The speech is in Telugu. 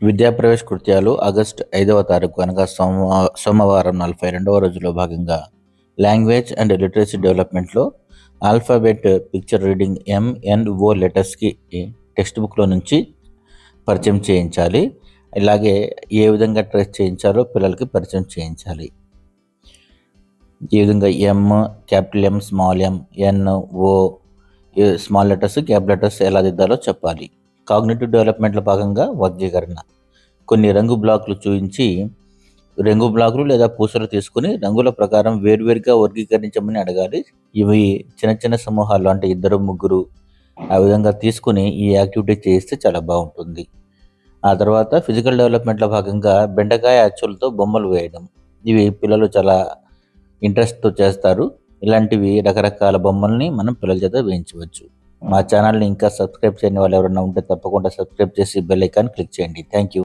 విద్యా ప్రవేశ కృత్యాలు ఆగస్టు 5వ తారీఖు అనగా సోమవారం 42వ రోజులో భాగంగా లాంగ్వేజ్ అండ్ లిటరసీ డెవలప్మెంట్లో ఆల్ఫాబెట్ పిక్చర్ రీడింగ్ MNO లెటర్స్కి టెక్స్ట్ బుక్లో నుంచి పరిచయం చేయించాలి. ఇలాగే ఏ విధంగా ట్రేస్ చేయించాలో పిల్లలకి పరిచయం చేయించాలి. ఈ విధంగా capital M, small M, NO small letters, capital letters ఎలా దిద్దాలో చెప్పాలి. కాగ్నిటివ్ డెవలప్మెంట్లో భాగంగా వర్గీకరణ. కొన్ని రంగు బ్లాకులు చూపించి రంగు బ్లాకులు లేదా పూసలు తీసుకుని రంగుల ప్రకారం వేరువేరుగా వర్గీకరించమని అడగాలి. ఇవి చిన్న చిన్న సమూహాలు అంటే 2, 3 ఆ విధంగా తీసుకుని ఈ యాక్టివిటీ చేయిస్తే చాలా బాగుంటుంది. ఆ తర్వాత ఫిజికల్ డెవలప్మెంట్లో భాగంగా బెండకాయ అచ్చులతో బొమ్మలు వేయడం. ఇవి పిల్లలు చాలా ఇంట్రెస్ట్తో చేస్తారు. ఇలాంటివి రకరకాల బొమ్మల్ని మనం పిల్లల చేత వేయించవచ్చు. మా ఛానల్ని ఇంకా సబ్స్క్రైబ్ చేయని వాళ్ళు ఎవరైనా ఉంటే తప్పకుండా సబ్స్క్రైబ్ చేసి బెల్ ఐకాన్ క్లిక్ చేయండి. Thank you.